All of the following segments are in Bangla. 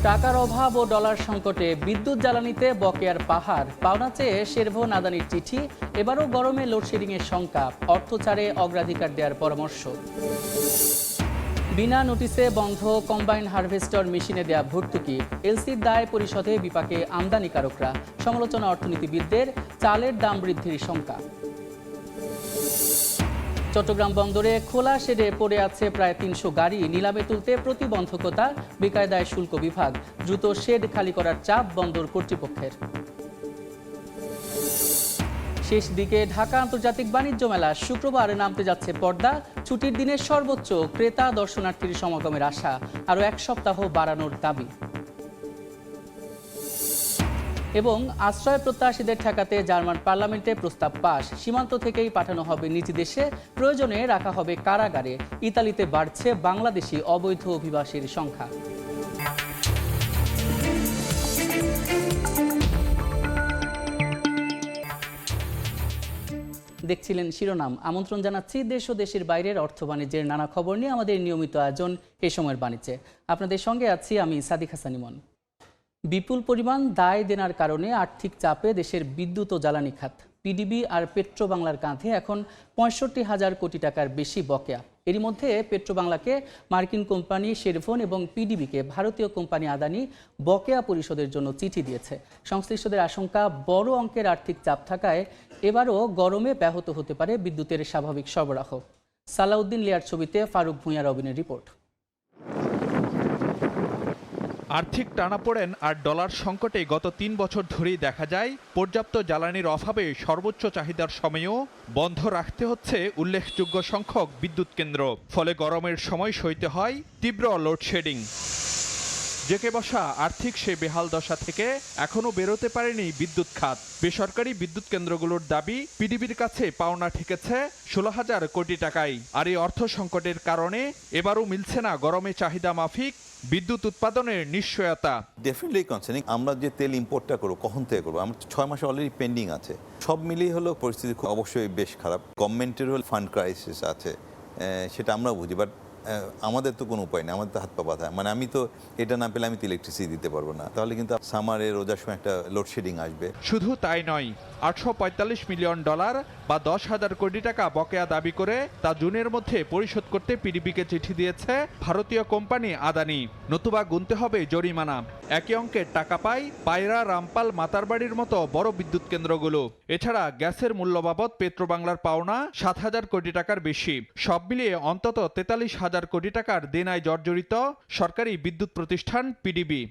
টাকার অভাব ও ডলার সংকটে বিদ্যুৎ জ্বালানিতে বকেয়ার পাহাড়, পাওনা চেয়ে শেরভন আদানির চিঠি, এবারও গরমে লোডশেডিংয়ের শঙ্কা, অর্থ ছাড়ে অগ্রাধিকার দেওয়ার পরামর্শ। বিনা নোটিসে বন্ধ কম্বাইন হারভেস্টর মেশিনে দেয়া ভর্তুকি, এলসির দায় পরিশোধে বিপাকে আমদানিকারকরা, সমালোচনা অর্থনীতিবিদদের, চালের দাম বৃদ্ধির শঙ্কা। চট্টগ্রাম বন্দরে খোলা শেডে পড়ে আছে প্রায় ৩০০ গাড়ি, নিলামে তুলতে প্রতিবন্ধকতা, বেকায়দায় শুল্ক বিভাগ, দ্রুত শেড খালি করার চাপ বন্দর কর্তৃপক্ষের। শেষ দিকে ঢাকা আন্তর্জাতিক বাণিজ্য মেলা, শুক্রবার নামতে যাচ্ছে পর্দা, ছুটির দিনের সর্বোচ্চ ক্রেতা দর্শনার্থীর সমাগমের আশা, আরও এক সপ্তাহ বাড়ানোর দাবি। এবং আশ্রয় প্রত্যাশীদের ঠেকাতে জার্মান পার্লামেন্টে প্রস্তাব পাস, সীমান্ত থেকেই পাঠানো হবে নিজ দেশে, প্রয়োজনে রাখা হবে কারাগারে। ইতালিতে বাড়ছে বাংলাদেশি অবৈধ অভিবাসীর সংখ্যা। দেখছিলেন শিরোনাম। আমন্ত্রণ জানাচ্ছি দেশ ও দেশের বাইরের অর্থ বাণিজ্যের নানা খবর নিয়ে আমাদের নিয়মিত আয়োজন এ সময়ের বাণিজ্যে। আপনাদের সঙ্গে আছি আমি সাদিক হাসান ইমন। বিপুল পরিমাণ দায় দেনার কারণে আর্থিক চাপে দেশের বিদ্যুৎ ও জ্বালানি খাত। পিডিবি আর পেট্রোবাংলার কাঁধে এখন ৬৫,০০০ কোটি টাকার বেশি বকেয়া। এরই মধ্যে পেট্রোবাংলাকে মার্কিন কোম্পানি শেরভন এবং পিডিবিকে ভারতীয় কোম্পানি আদানি বকেয়া পরিশোধের জন্য চিঠি দিয়েছে। সংশ্লিষ্টদের আশঙ্কা, বড় অঙ্কের আর্থিক চাপ থাকায় এবারও গরমে ব্যাহত হতে পারে বিদ্যুতের স্বাভাবিক সরবরাহ। সালাউদ্দিন লিয়ার ছবিতে ফারুক ভূঁইয়া রবিনের রিপোর্ট। আর্থিক টানাপোড়েন আর ডলার সংকটে গত ৩ বছর ধরেই দেখা যায় পর্যাপ্ত জ্বালানির অভাবে সর্বোচ্চ চাহিদার সময়েও বন্ধ রাখতে হচ্ছে উল্লেখযোগ্য সংখ্যক বিদ্যুৎ কেন্দ্র। ফলে গরমের সময় সইতে হয় তীব্র লোডশেডিং। জেকে বসা আর্থিক সে বেহাল দশা থেকে এখনও বেরোতে পারেনি বিদ্যুৎ খাত। বেসরকারি বিদ্যুৎ কেন্দ্রগুলোর দাবি, পিডিবির কাছে পাওনা ঠেকেছে ১৬,০০০ কোটি টাকায়। আর এই অর্থ সংকটের কারণে এবারও মিলছে না গরমে চাহিদা মাফিক বিদ্যুৎ উৎপাদনের নিশ্চয়তা। Definitely concerning. আমরা যে তেল ইম্পোর্টটা করবো কখন থেকে করবো, আমরা 6 মাস অলরেডি পেন্ডিং আছে। সব মিলিয়ে হলো পরিস্থিতি অবশ্যই বেশ খারাপ। গভর্নমেন্টের হল ফান্ড ক্রাইসিস আছে, সেটা আমরা বুঝি, বাট আমাদের তো কোনো উপায় নেই, আমাদের তো হাত পা বাঁধা। মানে আমি তো এটা না পেলে আমি তো ইলেকট্রিসিটি দিতে পারবো না, তাহলে কিন্তু সামারে রোজার সময় একটা লোডশেডিং আসবে। শুধু তাই নয়, ৮৪৫ মিলিয়ন ডলার বা ১০,০০০ কোটি টাকা বকেয়া দাবি করে তা জুনের মধ্যে পরিশোধ করতে পিডিবিকে চিঠি দিয়েছে ভারতীয় কোম্পানি আদানি। নতুবা গুনতে হবে জরিমানা। একই অঙ্কের টাকা পায় পায়রা, রামপাল, মাতারবাড়ির মতো বড় বিদ্যুৎ কেন্দ্রগুলো। এছাড়া গ্যাসের মূল্য বাবদ পেট্রোবাংলার পাওনা ৭,০০০ কোটি টাকার বেশি। সব মিলিয়ে অন্তত ৪৩,০০০ কোটি টাকার দেনায় জর্জরিত সরকারি বিদ্যুৎ প্রতিষ্ঠান পিডিবি।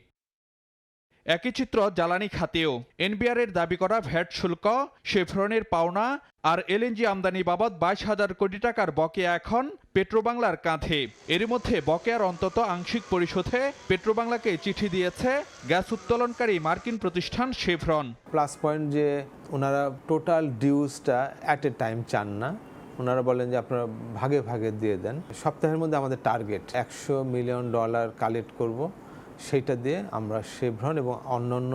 একই চিত্র জ্বালানি খাতেও। এনবিআরের দাবি করা ভ্যাট শুল্ক, শেভরনের পাওনা আর এলএনজি আমদানি বাবদ ২২,০০০ কোটি টাকার বকেয়া এখন পেট্রোবাংলার কাঁধে। এর মধ্যে বকেয়ার অন্তত আংশিক পরিশোধে পেট্রোবাংলাকে চিঠি দিয়েছে গ্যাস উত্তোলনকারী মার্কিন প্রতিষ্ঠান শেভরন। প্লাস পয়েন্ট যে ওনারা টোটাল ডিউজটা অ্যাট এ টাইম চান না, ওনারা বলেন যে আপনারা ভাগে ভাগে দিয়ে দেন। সপ্তাহের মধ্যে আমাদের টার্গেট $১০০ মিলিয়ন কালেক্ট করব, সেইটা দিয়ে আমরা শেভরন এবং অন্যান্য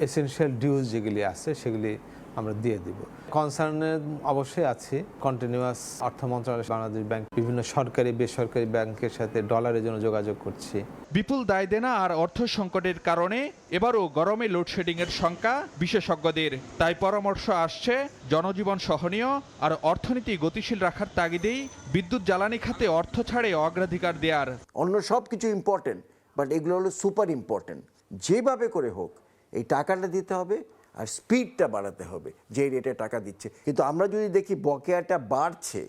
এসেনশিয়াল ডিউজ যেগুলি আছে সেগুলি আমরা দিয়ে দিব। কনসার্নে অবশ্যই আছে। কন্টিনিউয়াস অর্থ মন্ত্রণালয়, বাংলাদেশ ব্যাংক, বিভিন্ন সরকারি বেসরকারি ব্যাংকের সাথে ডলারের জন্য যোগাযোগ করছি। বিপুল দায় দেনা আর অর্থ সংকটের কারণে এবারও গরমে লোডশেডিংয়ের শঙ্কা বিশেষজ্ঞদের। তাই পরামর্শ আসছে জনজীবন সহনীয় আর অর্থনীতি গতিশীল রাখার তাগিদেই বিদ্যুৎ জ্বালানি খাতে অর্থ ছাড়ে অগ্রাধিকার দেওয়ার। অন্য সব কিছু ইম্পর্টেন্ট, বাট এগুলো হলো সুপার ইম্পর্টেন্ট। যেভাবে করে হোক এই টাকাটা দিতে হবে আর স্পিডটা বাড়াতে হবে যে রেটে টাকা দিচ্ছে। কিন্তু আমরা যদি দেখি বকেয়াটা বাড়ছে,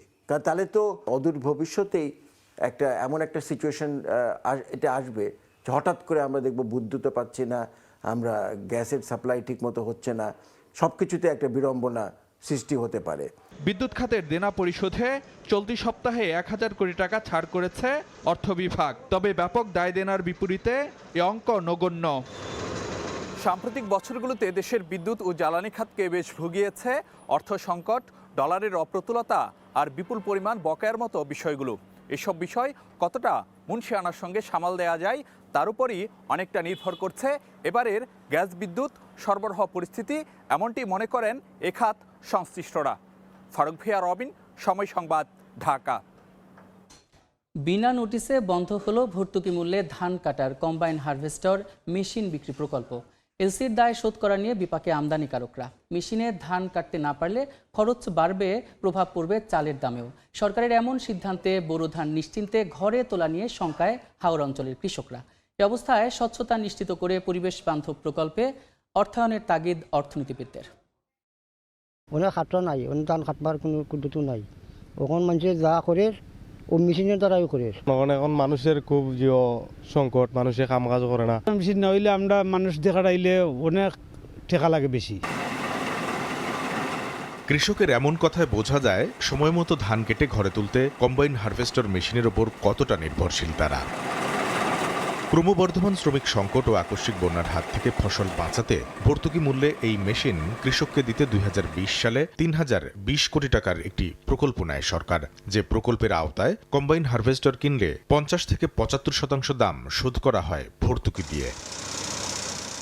তাহলে তো অদূর ভবিষ্যতেই এমন একটা সিচুয়েশন এটা আসবে যে হঠাৎ করে আমরা দেখব বিদ্যুৎও পাচ্ছি না, আমরা গ্যাসের সাপ্লাই ঠিক মতো হচ্ছে না, সব কিছুতে একটা বিড়ম্বনা সৃষ্টি হতে পারে। বিদ্যুৎ খাতের দেনা পরিশোধে চলতি সপ্তাহে ১,০০০ কোটি টাকা ছাড় করেছে অর্থ বিভাগ। তবে ব্যাপক দায় দেনার বিপরীতে এ অঙ্ক নগণ্য। সাম্প্রতিক বছরগুলোতে দেশের বিদ্যুৎ ও জ্বালানি খাতকে বেশ ভুগিয়েছে অর্থ সংকট, ডলারের অপ্রতুলতা আর বিপুল পরিমাণ বকেয়ার মতো বিষয়গুলো। এসব বিষয় কতটা মুনশিয়ানার সঙ্গে সামাল দেওয়া যায় তার উপরই অনেকটা নির্ভর করছে এবারের গ্যাস বিদ্যুৎ সরবরাহ পরিস্থিতি, এমনটি মনে করেন এ খাত সংশ্লিষ্টরা। ফারুক ভূঁইয়া রবিন, সময় সংবাদ, ঢাকা। বিনা নোটিশে বন্ধ হলো ভর্তুকি মূল্যে ধান কাটার কম্বাইন হারভেস্টর মেশিন বিক্রি প্রকল্প। এলসির দায় শোধ করা নিয়ে বিপাকে আমদানিকারকরা। মেশিনে ধান কাটতে না পারলে খরচ বাড়বে, প্রভাব পড়বে চালের দামেও। সরকারের এমন সিদ্ধান্তে বোরো ধান নিশ্চিন্তে ঘরে তোলা নিয়ে শঙ্কায় হাওড় অঞ্চলের কৃষকরা। এ অবস্থায় স্বচ্ছতা নিশ্চিত করে পরিবেশ বান্ধব প্রকল্পে অর্থায়নের তাগিদ অর্থনীতিবিদদের। অনেক খাটরা নাই, অনেক ধান কাটবার কোনো পদ্ধতি নাই। ওখান মানুষের যা করে ও মেশিনের দ্বারাই করে। এখন মানুষের খুব জিও সংকট, মানুষে কাম কাজ করে না। মেশিন না হইলে আমরা মানুষ দেখা আইলে অনেক টেকা লাগে বেশি। কৃষকের এমন কথায় বোঝা যায় সময় মতো ধান কেটে ঘরে তুলতে কম্বাইন হারভেস্টর মেশিনের ওপর কতটা নির্ভরশীল তারা। ক্রমবর্ধমান শ্রমিক সংকট ও আকস্মিক বন্যার হাত থেকে ফসল বাঁচাতে ভর্তুকি মূল্যে এই মেশিন কৃষককে দিতে 2020 সালে 3020 কোটি টাকার একটি প্রকল্প নেয় সরকার। যে প্রকল্পের আওতায় কম্বাইন হারভেস্টর কিনলে 50 থেকে 75% দাম শোধ করা হয় ভর্তুকি দিয়ে।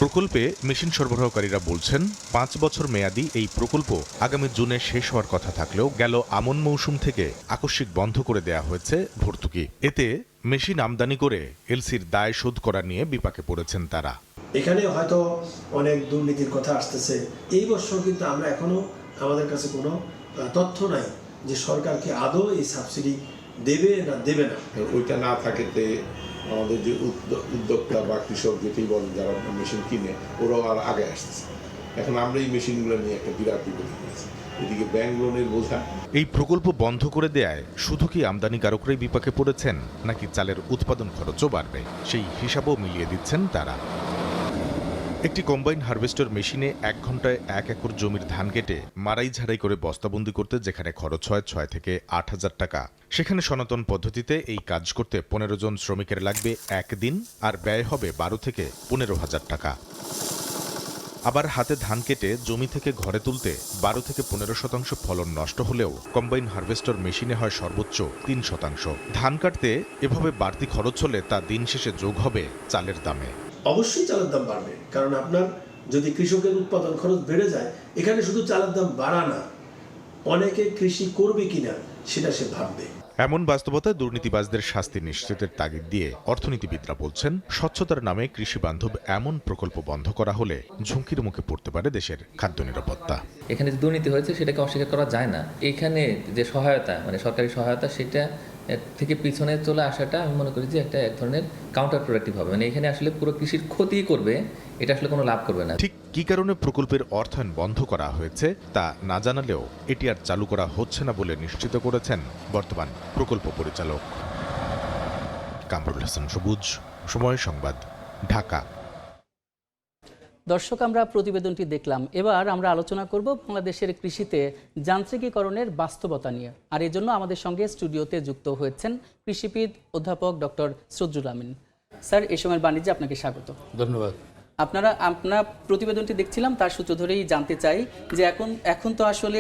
প্রকল্পে মেশিন সরবরাহকারীরা বলছেন 5 বছর মেয়াদী এই প্রকল্প আগামী জুনে শেষ হওয়ার কথা থাকলেও গেল আমন মৌসুম থেকে আকস্মিক বন্ধ করে দেয়া হয়েছে ভর্তুকি। এতে মেশিন আমদানি করে এলসির দায় শোধ করা নিয়ে বিপাকে পড়েছেন তারা। এখানে হয়তো অনেক দুর্নীতির কথা আসতেছে। এই বছর কিন্তু আমরা এখনো আমাদের কাছে কোনো তথ্য নাই যে সরকারকে আদৌ এই সাবসিডি দেবে না দেবে না। ওইটা না থাকেতে আমাদের যে উদ্যোক্তা বা কৃষক যেটাই বলেন যারা মেশিন কিনে ওরাও আর আগে আসতেছে। এখন আমরা এই মেশিনগুলো নিয়ে একটা বিরাট বিপদে পড়েছি। এদিকে ব্যাংক লোনের বোঝা। এই প্রকল্প বন্ধ করে দেয়ায় শুধু কি আমদানিকারকরাই বিপাকে পড়েছেন, নাকি চালের উৎপাদন খরচও বাড়বে সেই হিসাবও মিলিয়ে দিচ্ছেন তারা। একটি কম্বাইন হারভেস্টর মেশিনে 1 ঘন্টায় 1 একর জমির ধান কেটে মারাই ঝাড়াই করে বস্তাবন্দি করতে যেখানে খরচ হয় 6 থেকে 8,000 টাকা, সেখানে সনাতন পদ্ধতিতে এই কাজ করতে 15 জন শ্রমিকের লাগবে 1 দিন, আর ব্যয় হবে 12 থেকে 15,000 টাকা। আবার হাতে ধান কেটে জমি থেকে ঘরে তুলতে 12 থেকে 15% ফলন নষ্ট হলেও কম্বাইন হারভেস্টর মেশিনে হয় সর্বোচ্চ 3%। ধান কাটতে এভাবে বাড়তি খরচ হলে তা দিন শেষে যোগ হবে চালের দামে। অবশ্যই চালের দাম বাড়বে, কারণ আপনার যদি কৃষকের উৎপাদন খরচ বেড়ে যায়, এখানে শুধু চালের দাম বাড়া না, অনেকে কৃষি করবে কিনা সেটা সে ভাববে। এমন বাস্তবতায় দুর্নীতিবাজদের শাস্তি নিশ্চিতের তাগিদ দিয়ে অর্থনীতিবিদরা বলছেন স্বচ্ছতার নামে কৃষি বান্ধব এমন প্রকল্প বন্ধ করা হলে ঝুঁকির মুখে পড়তে পারে দেশের খাদ্য নিরাপত্তা। এখানে যে দুর্নীতি হয়েছে সেটাকে অস্বীকার করা যায় না। এখানে যে সহায়তা, মানে সরকারি সহায়তা, সেটা থেকে পিছনে চলে আসাটা আমি মনে করি যে একটা এক ধরনের কাউন্টার প্রোডাক্টিভ হবে। মানে এখানে আসলে পুরো কৃষির ক্ষতি করবে, এটা আসলে কোনো লাভ করবে না। ঠিক কী কারণে প্রকল্পের অর্থায়ন বন্ধ করা হয়েছে তা না জানালেও এটি আর চালু করা হচ্ছে না বলে নিশ্চিত করেছেন বর্তমান প্রকল্প পরিচালক। কামরুল হাসান সবুজ, সময় সংবাদ, ঢাকা। দর্শক, আমরা প্রতিবেদনটি দেখলাম। এবার আমরা আলোচনা করব বাংলাদেশের কৃষিতে যান্ত্রিকীকরণের বাস্তবতা নিয়ে। আর এই জন্য আমাদের সঙ্গে স্টুডিওতে যুক্ত হয়েছেন কৃষিবিদ অধ্যাপক ডক্টর সজরুল আমিন। স্যার, এই সময়ের বাণিজ্যে আপনাকে স্বাগত। ধন্যবাদ। আপনার প্রতিবেদনটি দেখছিলাম, তার সূত্র ধরেই জানতে চাই যে এখন তো আসলে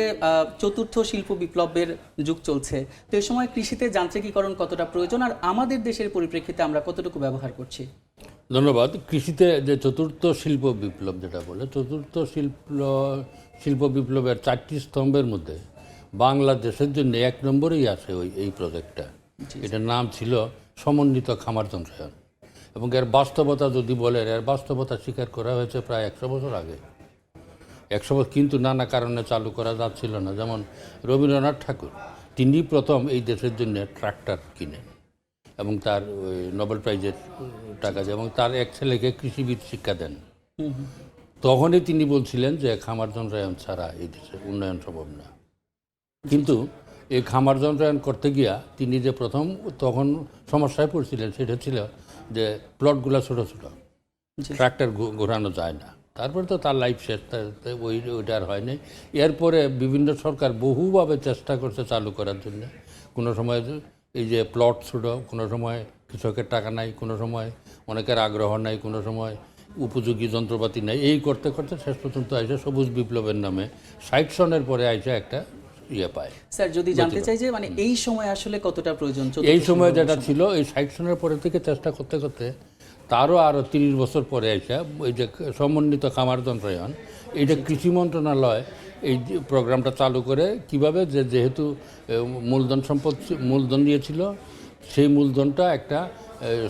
চতুর্থ শিল্প বিপ্লবের যুগ চলছে, তো এই সময় কৃষিতে যান্ত্রিকীকরণ কতটা প্রয়োজন, আর আমাদের দেশের পরিপ্রেক্ষিতে আমরা কতটুকু ব্যবহার করছি? ধন্যবাদ। কৃষিতে যে চতুর্থ শিল্প বিপ্লব যেটা বলে, চতুর্থ শিল্প বিপ্লবের 4টি স্তম্ভের মধ্যে বাংলাদেশের জন্য 1 নম্বরেই আসে এই প্রজেক্টটা। এটার নাম ছিল সমন্বিত খামার যন্ত্রায়ন। এবং এর বাস্তবতা যদি বলেন, এর বাস্তবতা স্বীকার করা হয়েছে প্রায় 100 বছর আগে। 100 বছর, কিন্তু নানা কারণে চালু করা যাচ্ছিল না। যেমন রবীন্দ্রনাথ ঠাকুর, তিনি প্রথম এই দেশের জন্য ট্রাক্টর কিনেন এবং তার নোবেল প্রাইজের টাকা, এবং তার এক ছেলেকে কৃষিবিদ শিক্ষা দেন। তখনই তিনি বলছিলেন যে খামার যন্ত্রায়ন ছাড়া এই দেশের উন্নয়ন সম্ভব না। কিন্তু এই খামার যন্ত্রায়ন করতে গিয়া তিনি যে প্রথম তখন সমস্যায় পড়ছিলেন, সেটা ছিল যে প্লটগুলো ছোটো ছোটো, ট্রাক্টর ঘোরানো যায় না। তারপরে তো তার লাইফ শেষ, ওইটা আর হয়নি। এরপরে বিভিন্ন সরকার বহুভাবে চেষ্টা করছে চালু করার জন্য। কোনো সময় এই যে প্লট ছোটো, কোনো সময় কৃষকের টাকা নাই, কোনো সময় অনেকের আগ্রহ নাই, কোনো সময় উপযোগী যন্ত্রপাতি নাই। এই করতে করতে শেষ পর্যন্ত আইসে সবুজ বিপ্লবের নামে 60 সনের পরে আইসে একটা পায়। স্যার, যদি জানতে চাই যে মানে এই সময় আসলে কতটা প্রয়োজন? এই সময় যেটা ছিল, এই 60 সনের পরে থেকে চেষ্টা করতে করতে আরও 30 বছর পরে আইসা ওই যে সমন্বিত খামার যন্ত্রায়ন, এইটা কৃষি মন্ত্রণালয় এই প্রোগ্রামটা চালু করে। কিভাবে, যেহেতু মূলধন নিয়েছিল সেই মূলধনটা একটা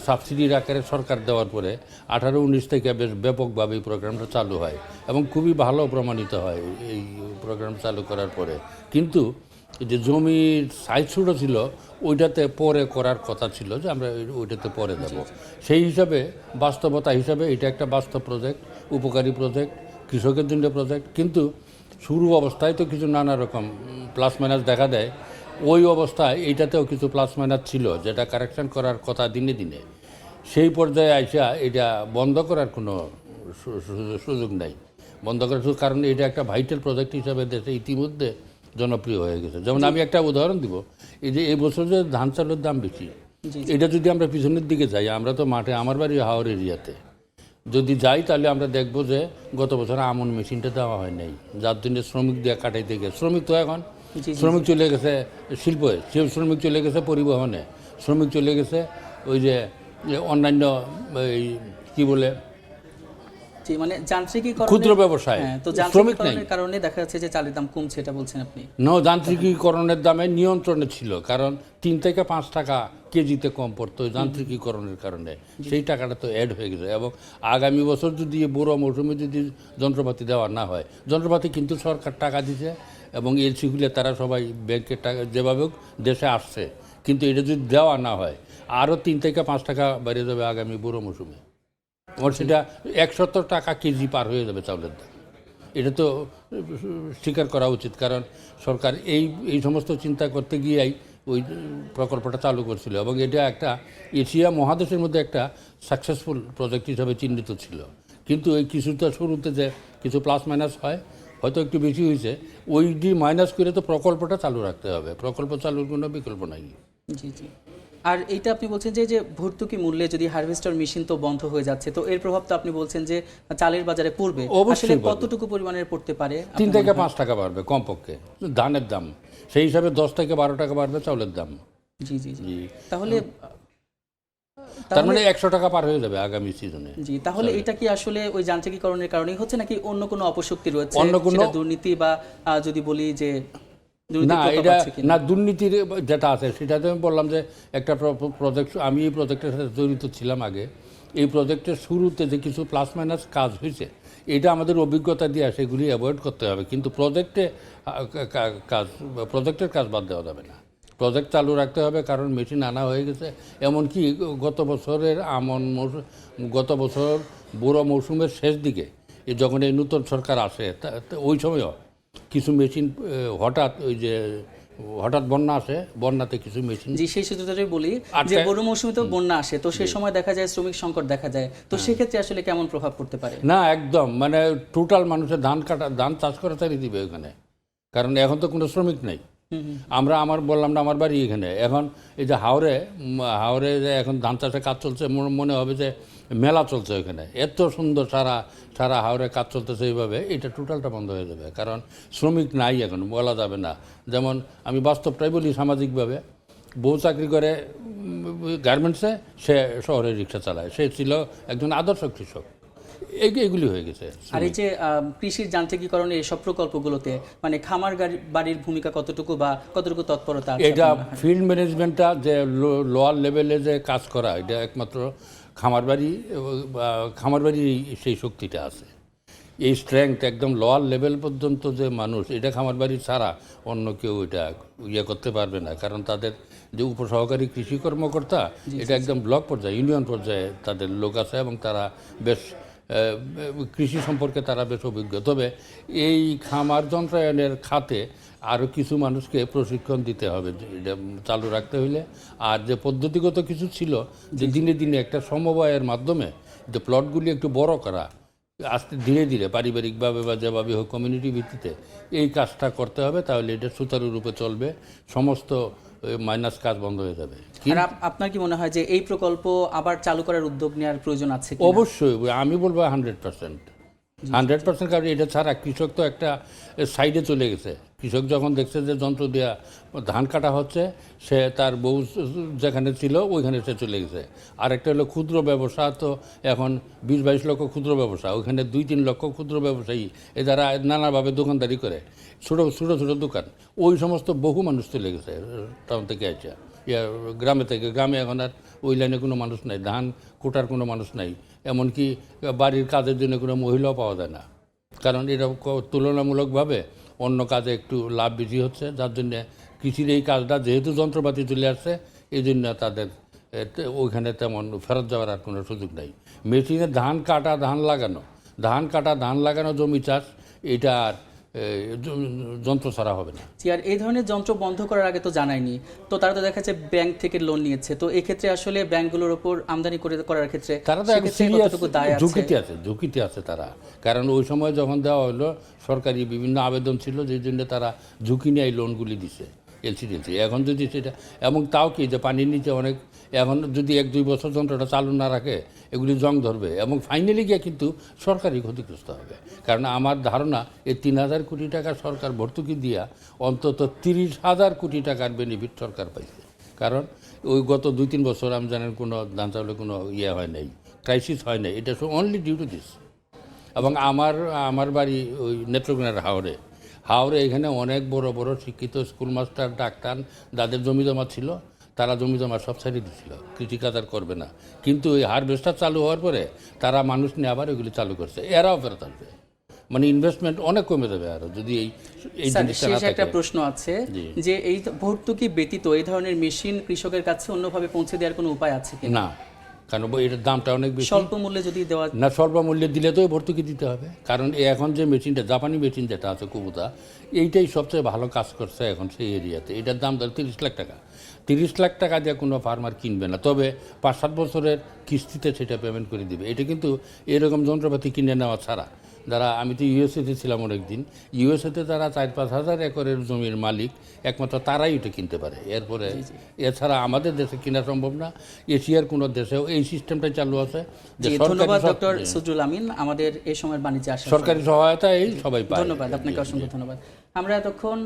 সাবসিডির আকারে সরকার দেওয়ার পরে 18-19 থেকে বেশ ব্যাপকভাবে এই প্রোগ্রামটা চালু হয় এবং খুবই ভালো প্রমাণিত হয় এই প্রোগ্রাম চালু করার পরে। কিন্তু যে জমির সাইজ ছোটো ছিল ওইটাতে পরে করার কথা ছিল যে আমরা ওইটাতে পরে দেব। সেই হিসাবে বাস্তবতা হিসাবে এটা একটা বাস্তব প্রজেক্ট, উপকারী প্রজেক্ট, কৃষকের জন্য প্রজেক্ট। কিন্তু শুরু অবস্থায় তো কিছু নানা রকম প্লাস মাইনাস দেখা দেয়। ওই অবস্থায় এইটাতেও কিছু প্লাস মাইনাস ছিল যেটা কারেকশন করার কথা দিনে দিনে। সেই পর্যায়ে আইসা এটা বন্ধ করার কোনো সুযোগ নাই, বন্ধ করার সুযোগ, কারণ এটা একটা ভাইটাল প্রজেক্ট হিসাবে দেশে ইতিমধ্যে জনপ্রিয় হয়ে গেছে। যেমন আমি একটা উদাহরণ দিব, এই যে এই বছর যে ধান চালের দাম বেশি, এটা যদি আমরা পিছনের দিকে যাই, আমরা তো মাঠে, আমার বাড়ি হাওড় এরিয়াতে যদি যাই তাহলে আমরা দেখব যে গত বছর আমন মেশিনটা দেওয়া হয় নাই, যার জন্য শ্রমিক দিয়ে কাটাইতে গেছে। শ্রমিক তো এখন শ্রমিক চলে গেছে শিল্পে, শ্রমিক চলে গেছে পরিবহনে, শ্রমিক চলে গেছে ওই যে অন্যান্য কি বলে মানে যান্ত্রিকীকরণ, ক্ষুদ্র ব্যবসায় তো শ্রমিক নাই, কারণে দেখা যাচ্ছে যে চালের দাম কমছে, এটা বলছেন আপনি? যান্ত্রিকীকরণের দামে নিয়ন্ত্রণে ছিল, কারণ 3 থেকে 5 টাকা কেজিতে কম পড়তো যান্ত্রিকীকরণের কারণে। সেই টাকাটা তো অ্যাড হয়ে গেছে। এবং আগামী বছর যদি বড় মৌসুমে যদি যন্ত্রপাতি দেওয়া না হয়, যন্ত্রপাতি কিন্তু সরকার টাকা দিছে এবং এলসিগুলো তারা সবাই ব্যাংকের টাকা যেভাবে হোক দেশে আসছে, কিন্তু এটা যদি দেওয়া না হয় আরও 3 থেকে 5 টাকা বেড়ে যাবে আগামী বড় মৌসুমে। আমার সেটা 170 টাকা কেজি পার হয়ে যাবে চাউলের দাম। এটা তো স্বীকার করা উচিত, কারণ সরকার এই সমস্ত চিন্তা করতে গিয়েই ওই প্রকল্পটা চালু করছিল এবং এটা একটা এশিয়া মহাদেশের মধ্যে একটা সাকসেসফুল প্রজেক্ট হিসাবে চিহ্নিত ছিল। কিন্তু এই কিছুটা শুরুতে যে কিছু প্লাস মাইনাস হয়, হয়তো একটু বেশি হয়েছে, ওইটি মাইনাস করে তো প্রকল্পটা চালু রাখতে হবে, প্রকল্প চালুর কোনো বিকল্প নাই। জি জি। আর এইটা আপনি বলছেন যে ভর্তুকি মূল্যে যদি হারভেস্টার মেশিন তো বন্ধ হয়ে যাচ্ছে, তো এর প্রভাব তো আপনি বলছেন যে চালের বাজারে পড়বে, আসলে কতটুকু পরিমাণের পড়তে পারে? 3 থেকে 5 টাকা বাড়বে কমপক্ষে ধানের দাম, সেই হিসাবে 10 থেকে 12 টাকা বাড়বে চাউলের দাম। জি জি জি। তাহলে তার মানে 100 টাকা পার হয়ে যাবে আগামী সিজনে। জি, তাহলে এটা কি আসলে ওই যান্ত্রিকীকরণের কারণেই হচ্ছে নাকি অন্য কোনো অপশক্তি রয়েছে, অন্য কোনো দুর্নীতি বা যদি বলি যে না, এটা না, দুর্নীতির যেটা আছে সেটাতে আমি বললাম যে একটা প্রজেক্ট, আমি এই প্রজেক্টের সাথে জড়িত ছিলাম আগে। এই প্রজেক্টের শুরুতে যে কিছু প্লাস মাইনাস কাজ হয়েছে, এটা আমাদের অভিজ্ঞতা দিয়ে সেগুলি অ্যাভয়েড করতে হবে, কিন্তু প্রজেক্টের কাজ বাদ দেওয়া যাবে না, প্রজেক্ট চালু রাখতে হবে, কারণ মেশিন আনা হয়ে গেছে। এমনকি গত বছর বড় মৌসুমের শেষ দিকে যখন এই নতুন সরকার আসে, ওই সময়ও কিছু মেশিন হঠাৎ বন্যা আসে, বন্যাতে কিছু মেশিন, জি সেই সূত্রে বলি যে বড় মৌসুমে তো বন্যা আসে, তো সেই সময় দেখা যায় শ্রমিক সংকট দেখা যায়, তো সেক্ষেত্রে আসলে কেমন প্রভাব পড়তে পারে? না, একদম মানে টোটাল মানুষের ধান চাষ করা চালিয়ে দিবে ওখানে, কারণ এখন তো কোনো শ্রমিক নেই। বললাম না, আমার বাড়ি এখানে, এখন এই যে হাওড়ে যে এখন ধান চাষে কাজ চলছে, মনে হবে যে মেলা চলছে ওখানে, এত সুন্দর সারা হাওড়ে কাজ চলতেছে এইভাবে, এটা টোটালটা বন্ধ হয়ে যাবে, কারণ শ্রমিক নাই এখন, বলা যাবে না। যেমন আমি বাস্তবটাই বলি, সামাজিকভাবে বউ চাকরি করে গার্মেন্টসে, সে শহরে রিক্সা চালায়, সে ছিল একজন আদর্শ কৃষক, এইগুলি হয়ে গেছে। আর এই যে কৃষির যান্ত্রিকীকরণের এসব প্রকল্পগুলোতে মানে খামার বাড়ির ভূমিকা কতটুকু বা কতটুকু তৎপরতা? এটা ফিল্ড ম্যানেজমেন্টটা যে লোয়ার লেভেলে যে কাজ করা, এটা একমাত্র খামার বাড়ি সেই শক্তিটা আছে, এই স্ট্রেংথ একদম লোয়ার লেভেল পর্যন্ত যে মানুষ, এটা খামার বাড়ি ছাড়া অন্য কেউ এটা করতে পারবে না, কারণ তাদের যে উপসহকারী কৃষি কর্মকর্তা, এটা একদম ব্লক পর্যায়ে, ইউনিয়ন পর্যায়ে তাদের লোক আছে এবং তারা বেশ কৃষি সম্পর্কে তারা বেশ অভিজ্ঞ। তবে এই খামার যন্ত্রায়নের খাতে আরও কিছু মানুষকে প্রশিক্ষণ দিতে হবে এটা চালু রাখতে হইলে। আর যে পদ্ধতিগত কিছু ছিল যে দিনে দিনে একটা সমবায়ের মাধ্যমে যে প্লটগুলি একটু বড় করা, আস্তে ধীরে ধীরে পারিবারিকভাবে বা যেভাবে হোক কমিউনিটি ভিত্তিতে এই কাজটা করতে হবে, তাহলে এটা সুচারুরূপে চলবে, সমস্ত মাইনাস কাজ বন্ধ হয়ে যাবে। আর আপনার কি মনে হয় যে এই প্রকল্প আবার চালু করার উদ্যোগ নেওয়ার প্রয়োজন আছে? অবশ্যই, আমি বলবো 100%, কারণ এটা ছাড়া কৃষক তো একটা সাইডে চলে গেছে। কৃষক যখন দেখছে যে যন্ত্র দেওয়া ধান কাটা হচ্ছে, সে তার বউ যেখানে ছিল ওইখানে সে চলে গেছে। আর একটা হলো ক্ষুদ্র ব্যবসা, তো এখন 20-22 লক্ষ ক্ষুদ্র ব্যবসা, ওইখানে 2-3 লক্ষ ক্ষুদ্র ব্যবসায়ী, এরা নানাভাবে দোকানদারি করে, ছোটো ছোটো দোকান, ওই সমস্ত বহু মানুষ চলে গেছে টাউন থেকে আসা। গ্রামে থেকে। গ্রামে এখন আর ওই লাইনে কোনো মানুষ নাই, ধান কোটার কোনো মানুষ নাই, এমনকি বাড়ির কাজের জন্য কোনো মহিলাও পাওয়া যায় না, কারণ এটা তুলনামূলকভাবে অন্য কাজে একটু লাভ বেশি হচ্ছে, যার জন্য কৃষির এই কাজটা যেহেতু যন্ত্রপাতি চলে আসছে এই জন্য তাদের ওইখানে তেমন ফেরত যাওয়ার আর কোনো সুযোগ নেই। মেশিনে ধান কাটা ধান লাগানো জমি চাষ এটা আর যন্ত্র ছাড়া হবে না। আর এই ধরনের যন্ত্র বন্ধ করার আগে তো জানায়নি, তো তারা তো দেখা যাচ্ছে ব্যাংক থেকে লোন নিয়েছে, তো এক্ষেত্রে আসলে ব্যাংকগুলোর উপর আমদানি করার ক্ষেত্রে তারা তো ঝুঁকিতে আছে তারা, কারণ ওই সময় যখন দেওয়া হলো সরকারি বিভিন্ন আবেদন ছিল যেই জন্য তারা ঝুঁকি নিয়ে এই লোনগুলি দিছে এলসিডিএলসি। এখন যদি সেটা এবং তাও কি যে পানির নিচে অনেক, এখন যদি 1-2 বছর যন্ত্রটা চালু না রাখে এগুলি জং ধরবে এবং ফাইনালি গিয়ে কিন্তু সরকারই ক্ষতিগ্রস্ত হবে। কারণ আমার ধারণা এই 3000 কোটি টাকা সরকার ভর্তুকি দিয়া অন্তত 30,000 কোটি টাকার বেনিফিট সরকার পাইছে। কারণ ওই গত 2-3 বছর আমি জানেন কোনো ধান চাউলে কোনো হয় নাই, ক্রাইসিস হয় নাই, এটা অনলি ডিউ টু দিস। এবং আমার বাড়ি ওই নেত্রকোনার হাওড়ে এখানে অনেক বড় বড় শিক্ষিত স্কুল মাস্টার, ডাক্তার, যাদের জমি জমা ছিল তারা জমি জমা সব ছেড়ে দিচ্ছিল, কৃষিকাজ আর করবে না। কিন্তু এই হারভেস্টার চালু হওয়ার পরে তারা মানুষ নিয়ে আবার ওইগুলি চালু করছে, এরাও ফেরত আসবে, মানে ইনভেস্টমেন্ট অনেক কমে যাবে আরো যদি এই জিনিসটা না থাকে। একটা প্রশ্ন আছে যে এই ভর্তুকি ব্যতীত এই ধরনের মেশিন কৃষকের কাছে অন্যভাবে পৌঁছে দেওয়ার কোনো উপায় আছে কি না? কারণ এটার দামটা অনেক বেশি। স্বল্প মূল্যে যদি দেওয়া না, স্বল্প মূল্যে দিলে তো ভর্তুকি দিতে হবে, কারণ এখন যে মেশিনটা জাপানি মেশিন যেটা আছে কুবুতা, এইটাই সবচেয়ে ভালো কাজ করছে এখন সেই এরিয়াতে। এটার দাম ধর 30 লাখ টাকা। 30 লাখ টাকা দিয়ে কোনো ফার্মার কিনবে না, তবে 5-7 বছরের কিস্তিতে সেটা পেমেন্ট করে দিবে। এটা কিন্তু এরকম যন্ত্রপাতি কিনে নেওয়া ছাড়া, যারা আমি তো ইউএসএতে ছিলাম অনেকদিন, ইউএসএতে তারা 4-5 হাজার একরের জমির মালিক, একমাত্র তারাই এটা কিনতে পারে। এরপরে এছাড়া আমাদের দেশে কিনা সম্ভব না, এশিয়ার কোনো দেশেও এই সিস্টেমটাই চালু আছে। ধন্যবাদ ডক্টর সজরুল আমিন, আমাদের এই সময়ের বাণিজ্যে আসা সরকারি সহায়তা এই সবাই পায়। ধন্যবাদ আপনাকে, অসংখ্য ধন্যবাদ। আমরা এতক্ষণ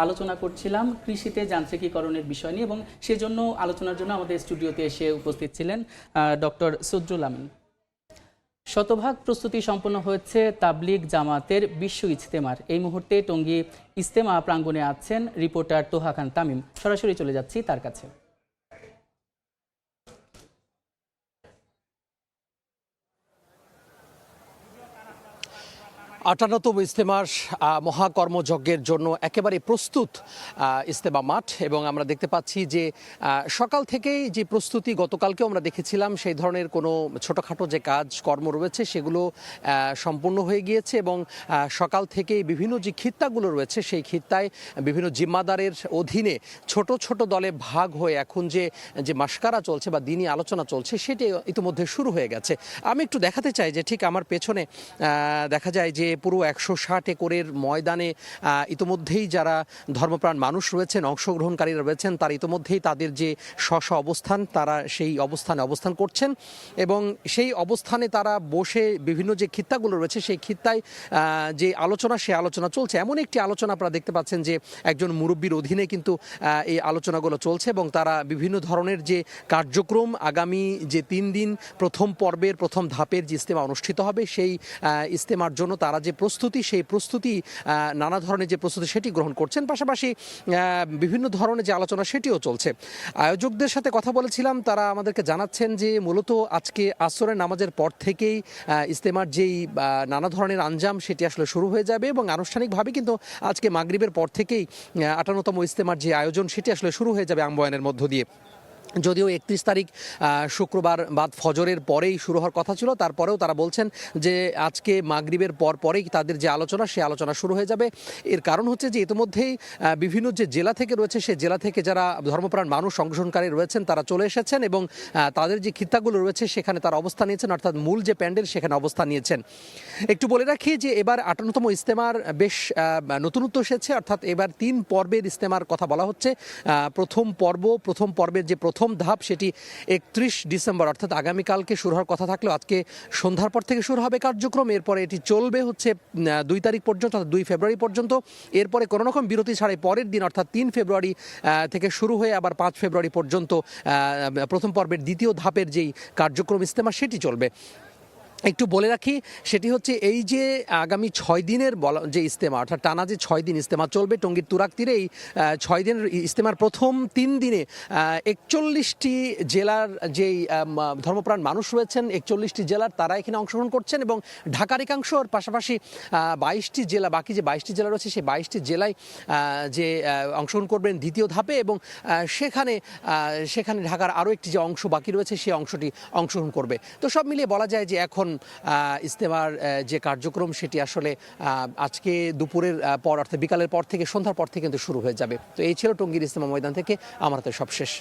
আলোচনা করছিলাম কৃষিতে যান্ত্রিকীকরণের বিষয় নিয়ে এবং সেজন্য আলোচনার জন্য আমাদের স্টুডিওতে এসে উপস্থিত ছিলেন ডক্টর সজরুল আমিন। শতভাগ প্রস্তুতি সম্পন্ন হয়েছে তাবলিগ জামাতের বিশ্ব ইজতেমার। এই মুহূর্তে টঙ্গী ইজতেমা প্রাঙ্গণে আছেন রিপোর্টার তোহা খান তামিম। সরাসরি চলে যাচ্ছি তার কাছে। 58তম ইজতেমার মহাকর্মযজ্ঞের জন্য একেবারে প্রস্তুত ইজতেমা মাঠ, এবং আমরা দেখতে পাচ্ছি যে সকাল থেকেই যে প্রস্তুতি গতকালকেও আমরা দেখেছিলাম সেই ধরনের কোনো ছোটোখাটো যে কাজকর্ম রয়েছে সেগুলো সম্পূর্ণ হয়ে গিয়েছে, এবং সকাল থেকেই বিভিন্ন যে খিত্তাগুলো রয়েছে সেই খিত্তায় বিভিন্ন জিম্মাদারের অধীনে ছোট ছোট দলে ভাগ হয়ে এখন যে মাসকারা চলছে বা দিনই আলোচনা চলছে সেটি ইতিমধ্যে শুরু হয়ে গেছে। আমি একটু দেখাতে চাই যে ঠিক আমার পেছনে দেখা যায় যে পুরো 160 একরের ময়দানে ইতিমধ্যেই যারা ধর্মপ্রাণ মানুষ রয়েছেন, অংশগ্রহণকারীরা রয়েছেন, তারা ইতিমধ্যেই তাদের যে স্ব অবস্থান তারা সেই অবস্থানে অবস্থান করছেন, এবং সেই অবস্থানে তারা বসে বিভিন্ন যে খিত্তাগুলো রয়েছে সেই খিত্তায় যে আলোচনা সে আলোচনা চলছে। এমন একটি আলোচনা আপনারা দেখতে পাচ্ছেন যে একজন মুরব্বীর অধীনে কিন্তু এই আলোচনাগুলো চলছে, এবং তারা বিভিন্ন ধরনের যে কার্যক্রম আগামী যে 3 দিন প্রথম পর্বের প্রথম ধাপের যে ইজতেমা অনুষ্ঠিত হবে সেই ইজতেমার জন্য তারা যে প্রস্তুতি সেই প্রস্তুতি নানা ধরনের যে প্রস্তুতি সেটি গ্রহণ করছেন, পাশাপাশি বিভিন্ন ধরনের যে আলোচনা সেটিও চলছে। আয়োজকদের সাথে কথা বলেছিলাম, তারা আমাদেরকে জানাচ্ছেন যে মূলত আজকে আসরের নামাজের পর থেকেই ইজতেমার যেই নানা ধরনের আঞ্জাম সেটি আসলে শুরু হয়ে যাবে, এবং আনুষ্ঠানিকভাবে কিন্তু আজকে মাগরিবের পর থেকেই 58তম ইজতেমার যে আয়োজন সেটি আসলে শুরু হয়ে যাবে আম্বয়ানের মধ্য দিয়ে। যদিও 31 তারিখ শুক্রবার বাদ ফজরের পরেই শুরু হওয়ার কথা ছিল, তারপরেও তারা বলছেন যে আজকে মাগরিবের পরেই তাদের যে আলোচনা সে আলোচনা শুরু হয়ে যাবে। এর কারণ হচ্ছে যে ইতিমধ্যেই বিভিন্ন যে জেলা থেকে রয়েছে সেই জেলা থেকে যারা ধর্মপ্রাণ মানুষ অংশগ্রহণকারী রয়েছেন তারা চলে এসেছেন, এবং তাদের যে খিত্তাগুলো রয়েছে সেখানে তারা অবস্থান নিয়েছেন, অর্থাৎ মূল যে প্যান্ডেল সেখানে অবস্থান নিয়েছেন। একটু বলে রাখি যে এবার 58তম ইজতেমার বেশ নতুনত্ব এসেছে, অর্থাৎ এবার 3 পর্বের ইজতেমার কথা বলা হচ্ছে। প্রথম পর্বের যে প্রথম ধাপ সেটি 31 ডিসেম্বর অর্থাৎ আগামীকালকে শুরু হওয়ার কথা থাকলেও আজকে সন্ধ্যার পর থেকে শুরু হবে কার্যক্রম। এরপরে এটি চলবে হচ্ছে 2 তারিখ পর্যন্ত, অর্থাৎ 2 ফেব্রুয়ারি পর্যন্ত। এরপরে কোনো রকম বিরতি ছাড়াই পরের দিন অর্থাৎ 3 ফেব্রুয়ারি থেকে শুরু হয়ে আবার 5 ফেব্রুয়ারি পর্যন্ত প্রথম পর্বের দ্বিতীয় ধাপের যেই কার্যক্রম ইজতেমা সেটি চলবে। একটু বলে রাখি, সেটি হচ্ছে এই যে আগামী 6 দিনের যে ইজতেমা, অর্থাৎ টানা যে 6 দিন ইজতেমা চলবে টঙ্গীর তুরাগ তীরে, এই 6 দিনের ইজতেমার প্রথম 3 দিনে 41টি জেলার যেই ধর্মপ্রাণ মানুষ রয়েছেন, 41টি জেলার তারা এখানে অংশগ্রহণ করছেন এবং ঢাকার একাংশ আর পাশাপাশি 22টি জেলা, বাকি যে 22টি জেলা রয়েছে সেই 22টি জেলায় যে অংশগ্রহণ করবেন দ্বিতীয় ধাপে, এবং সেখানে ঢাকার আরও একটি যে অংশ বাকি রয়েছে সেই অংশটি অংশগ্রহণ করবে। তো সব মিলিয়ে বলা যায় যে এখন ইজতেমার যে কার্যক্রম সেটি আসলে আজকে দুপুরের পর অর্থাৎ বিকালের পর থেকে সন্ধ্যার পর থেকে কিন্তু শুরু হয়ে যাবে। তো এই ছিল টঙ্গীর ইজতেমা ময়দান থেকে আমার হাতে সব শেষ।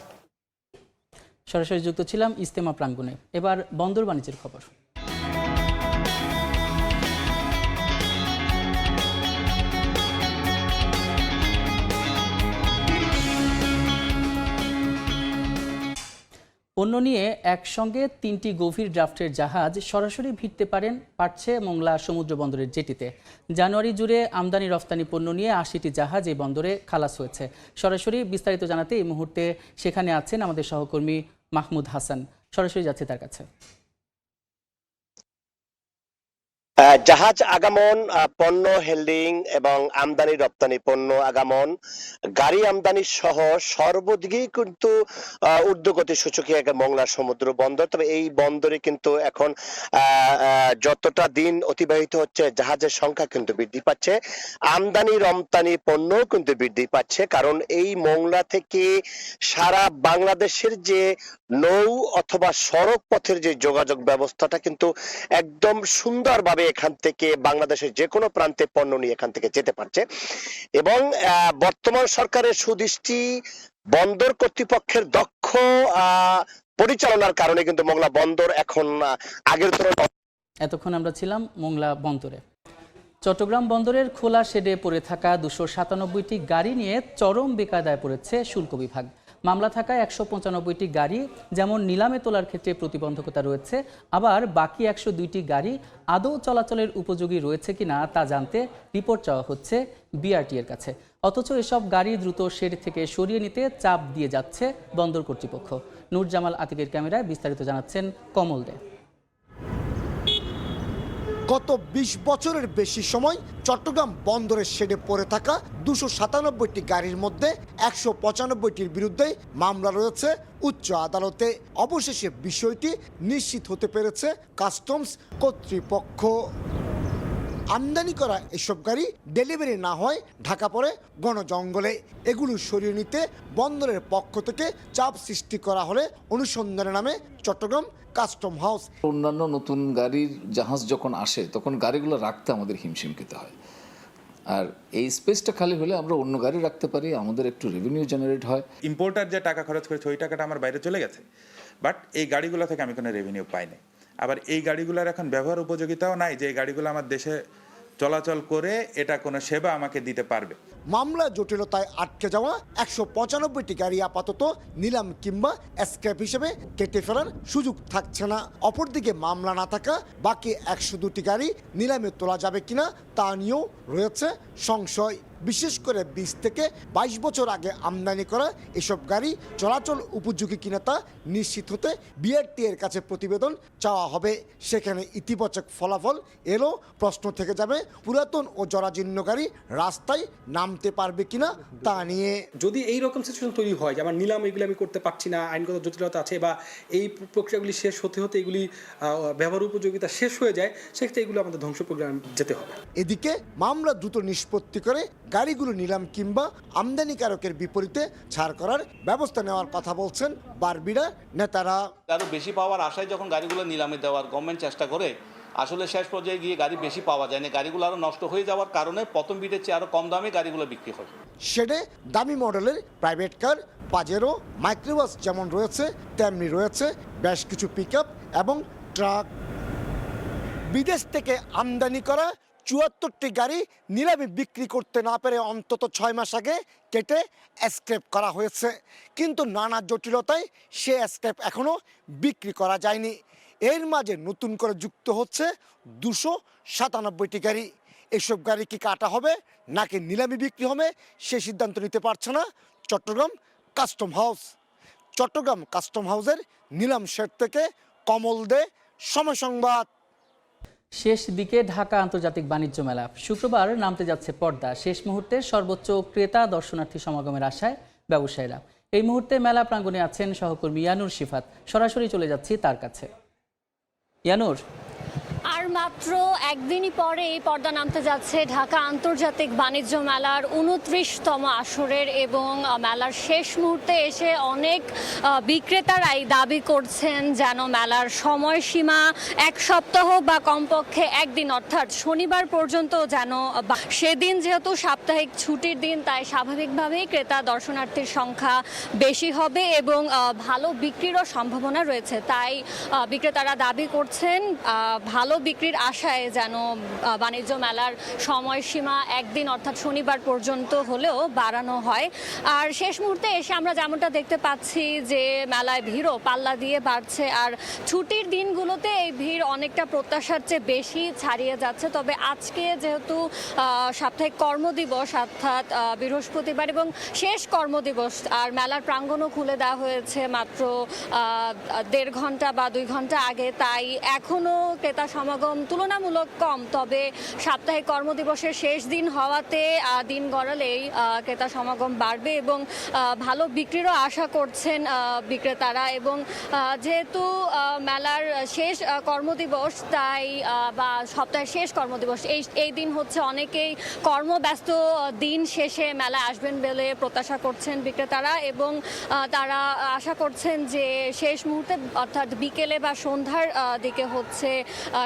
সরাসরি যুক্ত ছিলাম ইজতেমা প্রাঙ্গণে। এবার বন্দর বাণিজ্যের খবর। পণ্য নিয়ে একসঙ্গে 3টি গভীর ড্রাফটের জাহাজ সরাসরি ভিড়তে পারছে মোংলা সমুদ্র বন্দরের জেটিতে। জানুয়ারি জুড়ে আমদানি রফতানি পণ্য নিয়ে 80টি জাহাজ এই বন্দরে খালাস হয়েছে। সরাসরি বিস্তারিত জানাতে এই মুহূর্তে সেখানে আছেন আমাদের সহকর্মী মাহমুদ হাসান। সরাসরি যাচ্ছে তার কাছে। জাহাজ আগমন, পণ্য হেল্ডিং এবং আমদানি রপ্তানি পণ্য আগমন, গাড়ি আমদানি সহ সর্বদিকেই কিন্তু ঊর্ধ্বগতি সূচকে মোংলা সমুদ্র বন্দর। তবে এই বন্দরে কিন্তু এখন যতটা দিন অতিবাহিত হচ্ছে জাহাজের সংখ্যা কিন্তু বৃদ্ধি পাচ্ছে, আমদানি রপ্তানি পণ্য কিন্তু বৃদ্ধি পাচ্ছে। কারণ এই মোংলা থেকে সারা বাংলাদেশের যে নৌ অথবা সড়ক পথের যে যোগাযোগ ব্যবস্থাটা কিন্তু একদম সুন্দরভাবে এখান থেকে বাংলাদেশের যে কোনো প্রান্তে পণ্য নিয়ে এখান থেকে যেতে পারছে। এবং বর্তমান সরকারের সুদৃষ্টি বন্দর কর্তৃপক্ষের দক্ষ পরিচালনার কারণে কিন্তু মোংলা বন্দর এখন আগের তুলনায়। এতক্ষণ আমরা ছিলাম মোংলা বন্দরে। চট্টগ্রাম বন্দরের খোলা শেডে পড়ে থাকা 297টি গাড়ি নিয়ে চরম বেকায়দায় পড়েছে শুল্ক বিভাগ। মামলা থাকা 195টি গাড়ি যেমন নিলামে তোলার ক্ষেত্রে প্রতিবন্ধকতা রয়েছে, আবার বাকি 102টি গাড়ি আদৌ চলাচলের উপযোগী রয়েছে কিনা তা জানতে রিপোর্ট চাওয়া হচ্ছে বিআরটি এর কাছে। অথচ এসব গাড়ি দ্রুত শেড থেকে সরিয়ে নিতে চাপ দিয়ে যাচ্ছে বন্দর কর্তৃপক্ষ। নূর জামাল আতিকের ক্যামেরায় বিস্তারিত জানাচ্ছেন কমল দে। গত 20 বছরের বেশি সময় চট্টগ্রাম বন্দরের শেডে পড়ে থাকা 297টি গাড়ির মধ্যে 195টির বিরুদ্ধে মামলা রয়েছে উচ্চ আদালতে। অবশেষে বিষয়টি নিশ্চিত হতে পেরেছে কাস্টমস কর্তৃপক্ষ। আমদানি করা এসব গাড়ি ডেলিভারি না হয় ঢাকা পড়ে গণজঙ্গলে। এগুলো সরিয়ে নিতে বন্দরের পক্ষ থেকে চাপ সৃষ্টি করা হলে অনুসন্ধানের নামে চট্টগ্রাম কাস্টম হাউস। অন্যান্য নতুন গাড়ির জাহাজ যখন আসে তখন গাড়িগুলো রাখতে আমাদের হিমশিম খেতে হয়, আর এই স্পেসটা খালি হলে আমরা অন্য গাড়ি রাখতে পারি, আমাদের একটু রেভিনিউ জেনারেট হয়। ইম্পোর্টার যে টাকা খরচ করেছে ওই টাকাটা আমার বাইরে চলে গেছে, বাট এই গাড়িগুলো থেকে আমি কোনো রেভিনিউ পাই নাই। আবার এই গাড়িগুলোর এখন ব্যবহার উপযোগিতাও নাই যে এই গাড়িগুলো আমার দেশে চলাচল করে এটা কোনো সেবা আমাকে দিতে পারবে। মামলা জটিলতায় আটকে যাওয়া 195টি গাড়ি আপাতত নিলাম কিংবা স্ক্র্যাপ হিসেবে কেটে ফেলার সুযোগ থাকছে না। অপরদিকে মামলা না থাকা বাকি 102টি গাড়ি নিলামে তোলা যাবে কিনা তা নিয়েও রয়েছে সংশয়। বিশেষ করে 20 থেকে 22 বছর আগে আমদানি করা এসব গাড়ি চলাচল উপযোগী কিনা তা নিশ্চিত হতে বিআরটি এর কাছে প্রতিবেদন চাওয়া হবে। সেখানে ইতিবাচক ফলাফল এলো প্রশ্ন থেকে যাবে পুরাতন ও জরাজীর্ণ গাড়ি রাস্তায় নামতে পারবে কিনা তা নিয়ে। যদি এই রকম সিচুয়েশন তৈরি হয় যে আমার নিলাম এগুলি আমি করতে পারছি না, আইনগত জটিলতা আছে বা এই প্রক্রিয়াগুলি শেষ হতে হতে এগুলি ব্যবহার উপযোগিতা শেষ হয়ে যায়, সেক্ষেত্রে এগুলো আমাদের ধ্বংস প্রক্রিয়া যেতে হবে। এদিকে মামলা দ্রুত নিষ্পত্তি করে গাড়িগুলো নিলাম কিংবা আমদানিকারকের বিপরীতে ছাড় করার ব্যবস্থা নেওয়ার কথা বলছেন বারবিরা নেতারা। আরও বেশি পাওয়ার আশায় যখন গাড়িগুলো নিলামে দেওয়ার গভর্নমেন্ট চেষ্টা করে, আসলে শেষ পর্যায়ে গিয়ে গাড়ি বেশি পাওয়া যায় না, গাড়িগুলো আরও নষ্ট হয়ে যাওয়ার কারণে প্রথম বিটের চেয়ে আরও কম দামে গাড়িগুলো বিক্রি হয়। শেডে দামি মডেলের প্রাইভেট কার, পাজেরো, মাইক্রোবাস যেমন রয়েছে তেমনি রয়েছে বেশ কিছু পিকআপ এবং ট্রাক। বিদেশ থেকে আমদানি করা 74টি গাড়ি নিলামে বিক্রি করতে না পেরে অন্তত 6 মাস আগে কেটে স্ক্র্যাপ করা হয়েছে, কিন্তু নানা জটিলতায় সে স্ক্র্যাপ এখনও বিক্রি করা যায়নি। এর মাঝে নতুন করে যুক্ত হচ্ছে 297টি গাড়ি। এসব গাড়ি কি কাটা হবে নাকি নিলামে বিক্রি হবে সে সিদ্ধান্ত নিতে পারছে না Chattogram custom house. Chattogram custom হাউসের নিলাম শেড থেকে কমল দে, সময় সংবাদ। শেষ দিকে ঢাকা আন্তর্জাতিক বাণিজ্য মেলা শুক্রবার নামতে যাচ্ছে পর্দা। শেষ মুহূর্তে সর্বোচ্চ ক্রেতা দর্শনার্থী সমাগমের আশায় ব্যবসায়ীরা। এই মুহূর্তে মেলা প্রাঙ্গণে আছেন সহকর্মী ইয়ানুর শিফাত। সরাসরি চলে যাচ্ছি তার কাছে। ইয়ানুর, আর মাত্র একদিনই পরে এই পর্দা নামতে যাচ্ছে ঢাকা আন্তর্জাতিক বাণিজ্য মেলার 29তম আসরের, এবং মেলার শেষ মুহূর্তে এসে অনেক বিক্রেতারাই দাবি করছেন যেন মেলার সময়সীমা 1 সপ্তাহ বা কমপক্ষে একদিন অর্থাৎ শনিবার পর্যন্ত যেন, সেদিন যেহেতু সাপ্তাহিক ছুটির দিন তাই স্বাভাবিকভাবেই ক্রেতা দর্শনার্থীর সংখ্যা বেশি হবে এবং ভালো বিক্রিরও সম্ভাবনা রয়েছে। তাই বিক্রেতারা দাবি করছেন ভালো বিক্রির আশায় যেন বাণিজ্য মেলার সময়সীমা একদিন অর্থাৎ শনিবার পর্যন্ত হলেও বাড়ানো হয়। আর শেষ মুহূর্তে এসে আমরা যেমনটা দেখতে পাচ্ছি যে মেলায় ভিড়ও পাল্লা দিয়ে বাড়ছে, আর ছুটির দিনগুলোতে এই ভিড় অনেকটা প্রত্যাশার চেয়ে বেশি ছাড়িয়ে যাচ্ছে। তবে আজকে যেহেতু সাপ্তাহিক কর্মদিবস অর্থাৎ বৃহস্পতিবার এবং শেষ কর্মদিবস, আর মেলার প্রাঙ্গণও খুলে দেওয়া হয়েছে মাত্র 1.5 ঘন্টা বা 2 ঘন্টা আগে, তাই এখনও ক্রেতা সমাগম তুলনামূলক কম। তবে সাপ্তাহিক কর্মদিবসের শেষ দিন হওয়াতে দিন গড়ালেই ক্রেতা সমাগম বাড়বে এবং ভালো বিক্রিরও আশা করছেন বিক্রেতারা। এবং যেহেতু মেলার শেষ কর্মদিবস তাই বা সপ্তাহের শেষ কর্মদিবস, এই দিন হচ্ছে অনেকেই কর্মব্যস্ত দিন শেষে মেলায় আসবেন বলে প্রত্যাশা করছেন বিক্রেতারা, এবং তারা আশা করছেন যে শেষ মুহূর্তে অর্থাৎ বিকেলে বা সন্ধ্যার দিকে হচ্ছে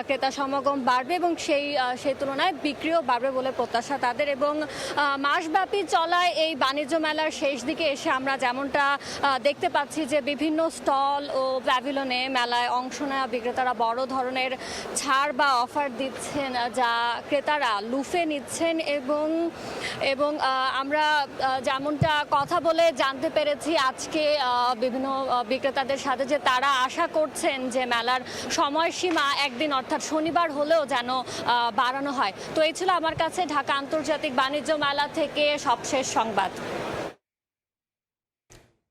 ক্রেতা সমাগম বাড়বে এবং সেই তুলনায় বিক্রিও বাড়বে বলে প্রত্যাশা তাদের। এবং মাসব্যাপী চলায় এই বাণিজ্য মেলার শেষ দিকে এসে আমরা যেমনটা দেখতে পাচ্ছি যে বিভিন্ন স্টল ও প্যাভিলনে মেলায় অংশ নেওয়া বিক্রেতারা বড় ধরনের ছাড় বা অফার দিচ্ছেন, যা ক্রেতারা লুফে নিচ্ছেন। এবং আমরা যেমনটা কথা বলে জানতে পেরেছি আজকে বিভিন্ন বিক্রেতাদের সাথে, যে তারা আশা করছেন যে মেলার সময়সীমা একদিন অর্থাৎ শনিবার হলেও যেন বাড়ানো হয়। তো এই ছিল আমার কাছে ঢাকা আন্তর্জাতিক বাণিজ্য মেলা থেকে সবশেষ সংবাদ।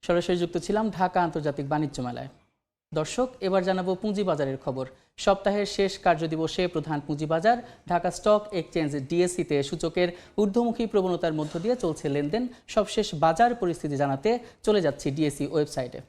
সরাসরি যুক্ত ছিলাম ঢাকা আন্তর্জাতিক বাণিজ্য মেলায়। দর্শক, এবার জানাবো পুঁজিবাজারের খবর। সপ্তাহের শেষ কার্যদিবসে প্রধান পুঁজিবাজার ঢাকা স্টক এক্সচেঞ্জ ডিএসসিতে সূচকের ঊর্ধ্বমুখী প্রবণতার মধ্য দিয়ে চলছে লেনদেন। সবশেষ বাজার পরিস্থিতি জানাতে চলে যাচ্ছি ডিএসসি ওয়েবসাইটে।